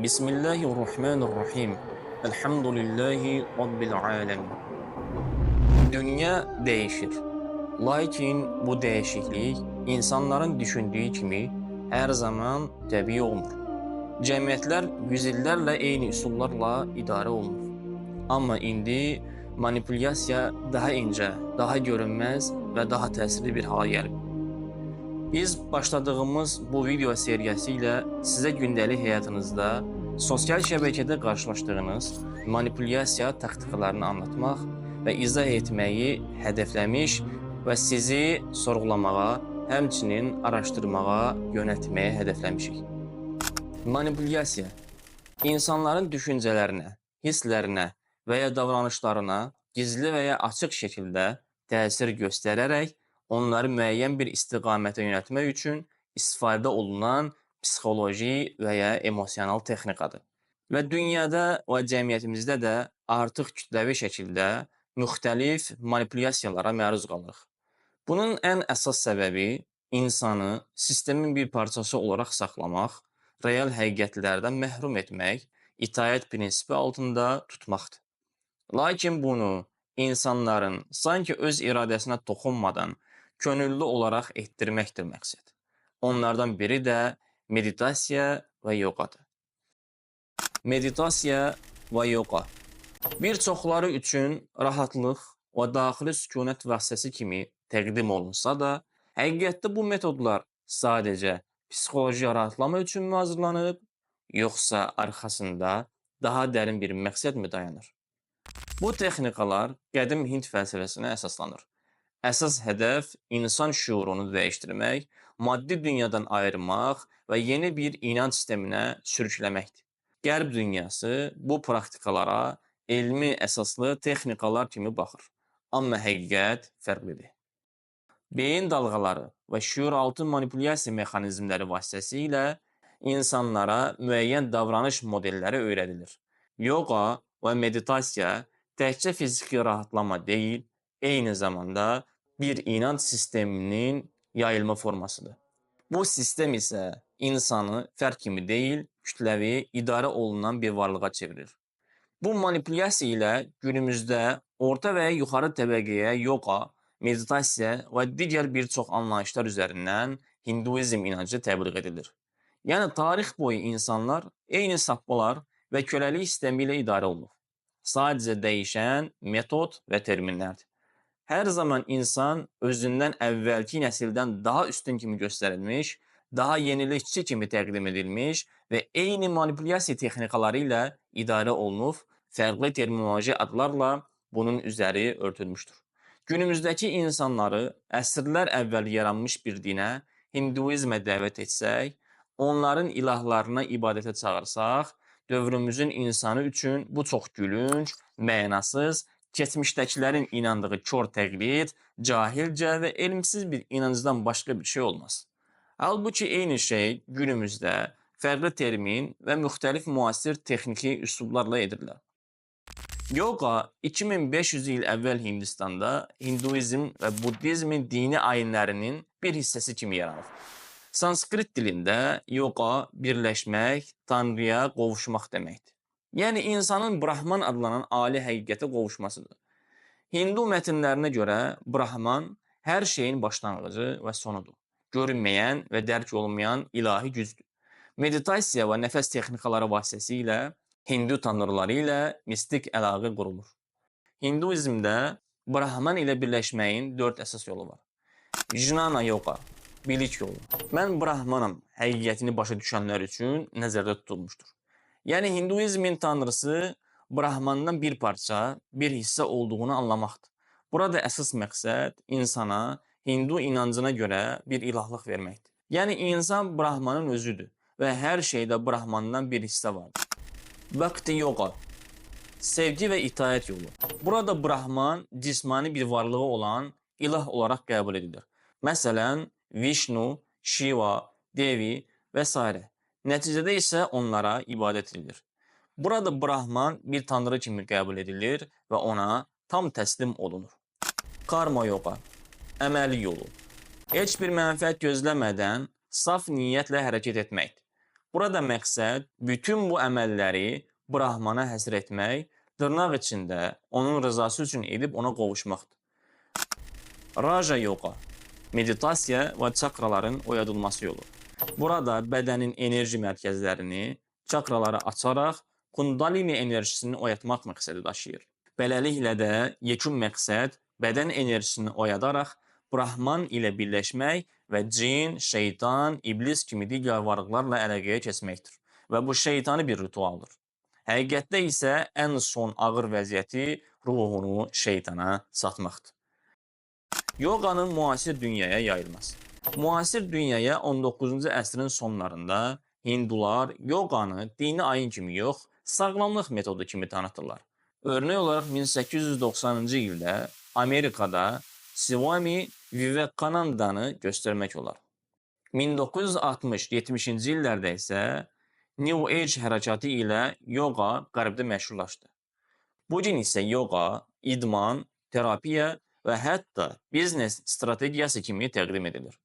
Bismillahirrahmanirrahim. Elhamdülillahi Rabbil alemin. Dünya değişir. Lakin bu değişiklik insanların düşündüğü kimi her zaman təbii olmur. Cəmiyyətlər yüzillərlə eyni üsullarla idarə olunur. Amma indi manipulyasiya daha incə, daha görünməz və daha təsirli bir hala gəlib. Biz başladığımız bu video seriyası ilə sizə gündəlik həyatınızda sosial şəbəkədə qarşılaşdığınız manipulyasiya taktikalarını anlatmaq və izah etməyi hədəfləmiş və sizi sorğulamağa, həmçinin araşdırmağa yönəltməyə hədəfləmişik. Manipulyasiya insanların düşüncələrinə, hisslərinə və ya davranışlarına gizli və ya açıq şəkildə təsir göstərərək onları müəyyən bir istiqamətə yönəltmək üçün istifadə olunan psixoloji və ya emosional texnikadır. Və dünyada və cəmiyyətimizdə də artıq kütləvi şəkildə müxtəlif manipulyasiyalara məruz qalırıq. Bunun ən əsas səbəbi insanı sistemin bir parçası olaraq saxlamaq, real həqiqətlərdən məhrum etmək, itaət prinsipi altında tutmaqdır. Lakin bunu insanların sanki öz iradəsinə toxunmadan könüllü olaraq etdirməkdir məqsəd. Onlardan biri də meditasiya və yoqadır. Meditasiya və yoqa bir çoxları üçün rahatlıq və daxili sükunət vasitəsi kimi təqdim olunsa da, həqiqətdə bu metodlar sadəcə psixoloji rahatlama üçün mü hazırlanıb, yoxsa arxasında daha dərin bir məqsəd mi dayanır? Bu texnikalar qədim Hind fəlsəfəsinə əsaslanır. Əsas hədəf insan şüurunu dəyişdirmək, maddi dünyadan ayırmaq və yeni bir inanc sisteminə sürükləməkdir. Qərb dünyası bu praktikalara elmi əsaslı texnikalar kimi baxır. Amma həqiqət fərqlidir. Beyin dalğaları və şüuraltı manipulyasiya mexanizmləri vasitəsilə insanlara müəyyən davranış modelləri öyrədilir. Yoga və meditasiya təkcə fiziki rahatlama deyil, eyni zamanda bir inanc sisteminin yayılma formasıdır. Bu sistem isə insanı fərd kimi deyil, kütləvi, idarə olunan bir varlığa çevirir. Bu manipulyasiya ilə günümüzdə orta və yuxarı təbəqəyə yoga, meditasiya və digər bir çox anlayışlar üzərindən Hinduizm inancı təbliğ edilir. Yəni tarix boyu insanlar eyni sapmalar və köləlik sistemi ilə idarə olunur. Sadəcə dəyişən metod və terminlərdir. Hər zaman insan özündən əvvəlki nəsildən daha üstün kimi göstərilmiş, daha yenilikçi kimi təqdim edilmiş və eyni manipulyasiya texnikaları ilə idarə olunub, fərqli terminoloji adlarla bunun üzəri örtülmüşdür. Günümüzdəki insanları əsrlər əvvəl yaranmış bir dinə, Hinduizmə dəvət etsək, onların ilahlarına ibadətə çağırsaq, dövrümüzün insanı üçün bu çox gülünc, mənasız, keçmişdəkilərin inandığı kör təqlid, cahilcə və elmsiz bir inancdan başqa bir şey olmaz. Halbuki eyni şey günümüzdə fərqli termin və müxtəlif müasir texniki üslublarla edirlər. Yoga 2500 il əvvəl Hindistanda Hinduizm və Buddizmin dini ayinlərinin bir hissəsi kimi yaranıb. Sanskrit dilində yoga birləşmək, Tanrıya qovuşmaq deməkdir. Yəni insanın Brahman adlanan ali həqiqətə qovuşmasıdır. Hindu mətnlərinə görə Brahman hər şeyin başlanğıcı və sonudur. Görünməyən və dərk olunmayan ilahi gücdür. Meditasiya və nəfəs texnikaları vasitəsilə Hindu tanrıları ilə mistik əlaqə qurulur. Hinduizmdə Brahman ilə birləşməyin 4 əsas yolu var. Jnana yoga, bilik yolu. Mən Brahmanam həqiqətini başa düşənlər üçün nəzərdə tutulmuşdur. Yəni Hinduizmin tanrısı Brahmandan bir parça, bir hissə olduğunu anlamaqdır. Burada əsas məqsəd insana Hindu inancına görə bir ilahlıq verməkdir. Yəni insan Brahmanın özüdür və hər şeydə Brahmandan bir hissə vardır. Bhakti yoga, sevgi və itaət yolu. Burada Brahman cismani bir varlığı olan ilah olaraq qəbul edilir. Məsələn, Vishnu, Shiva, Devi və s. Nəticədə isə onlara ibadət edilir. Burada Brahman bir tanrı kimi qəbul edilir və ona tam təslim olunur. Karma yoga, əməli yolu. Heç bir mənfəət gözləmədən saf niyyətlə hərəkət etməkdir. Burada məqsəd bütün bu əməlləri Brahmana həsr etmək, dırnaq içində onun rızası üçün edib ona qovuşmaqdır. Raja yoga, meditasiya və çakraların oyadılması yolu. Burada bədənin enerji mərkəzlərini, çakraları açaraq Kundalini enerjisini oyatmaq məqsədi daşıyır. Beləliklə də yekun məqsəd bədən enerjisini oyadaraq Brahman ilə birləşmək və cin, şeytan, iblis kimi digər varlıqlarla əlaqəyə keçməkdir. Və bu şeytani bir ritualdır. Həqiqətdə isə ən son ağır vəziyyəti ruhunu şeytana satmaqdır. Yoganın müasir dünyaya yayılması. Müasir dünyaya 19-cu əsrin sonlarında Hindular yoganı dini ayin kimi yox, sağlamlıq metodu kimi tanıtırlar. Örnək olaraq 1890-cı ildə Amerikada Swami Vivekanandanı göstərmək olar. 1960-70-ci illərdə isə New Age hərəkatı ilə yoga qərbdə məşhurlaşdı. Bu gün isə yoga, idman, terapiya və hətta biznes strategiyası kimi təqdim edilir.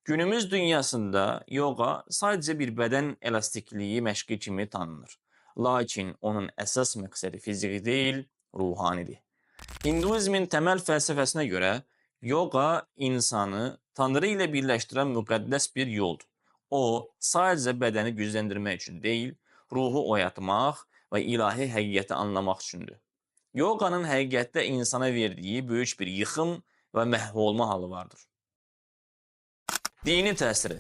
Günümüz dünyasında yoga sadəcə bir bədən elastikliyi məşqi kimi tanınır. Lakin onun əsas məqsədi fiziki deyil, ruhanidir. Hinduizmin təməl fəlsəfəsinə görə yoga insanı Tanrı ilə birləşdirən müqəddəs bir yoldur. O, sadəcə bədəni gücləndirmək üçün deyil, ruhu oyatmaq və ilahi həqiqəti anlamaq üçündür. Yoganın həqiqətdə insana verdiyi böyük bir yıxım və məhv olma halı vardır. Dini təsiri.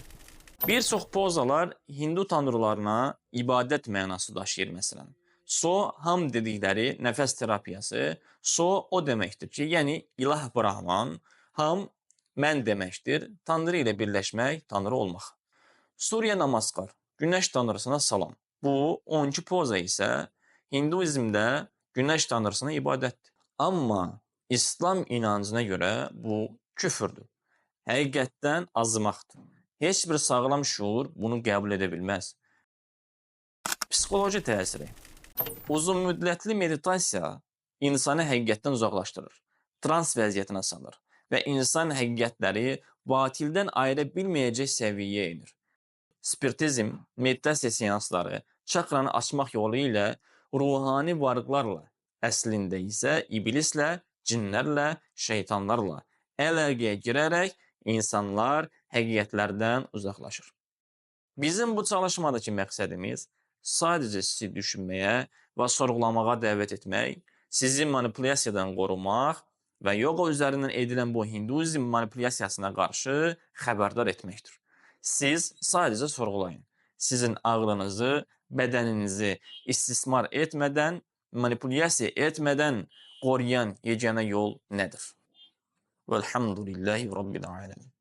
Bir çox pozalar Hindu tanrılarına ibadət mənası daşıyır məsələn. So, ham dedikləri nəfəs terapiyası, so o deməkdir ki, yəni ilah Brahman, ham mən deməkdir, Tanrı ilə birləşmək, Tanrı olmaq. Surya Namaskar, günəş tanrısına salam. Bu 12 poza isə Hinduizmdə günəş tanrısına ibadətdir. Amma İslam inancına görə bu küfürdür. Həqiqətdən azmaqdır. Heç bir sağlam şuur bunu qəbul edə bilməz. Psixoloji təsiri. Uzun müddətli meditasiya insanı həqiqətdən uzaqlaşdırır, trans vəziyyətinə salır və insan həqiqətləri batildən ayıra bilməyəcək səviyyəyə enir. Spiritizm, meditasiya seansları, çakranı açmaq yolu ilə ruhani varlıqlarla, əslində isə iblislə, cinlərlə, şeytanlarla əlaqəyə girərək insanlar həqiqətlərdən uzaqlaşır. Bizim bu çalışmadakı məqsədimiz sadəcə sizi düşünməyə və sorğulamağa dəvət etmək, sizi manipulyasiyadan qorumaq və yoga üzərindən edilən bu Hinduizm manipulyasiyasına qarşı xəbərdar etməkdir. Siz sadəcə sorğulayın. Sizin ağlınızı, bədəninizi istismar etmədən, manipulyasiya etmədən qoruyan yeganə yol nədir? Velhamdülillahi Rabbil alemin.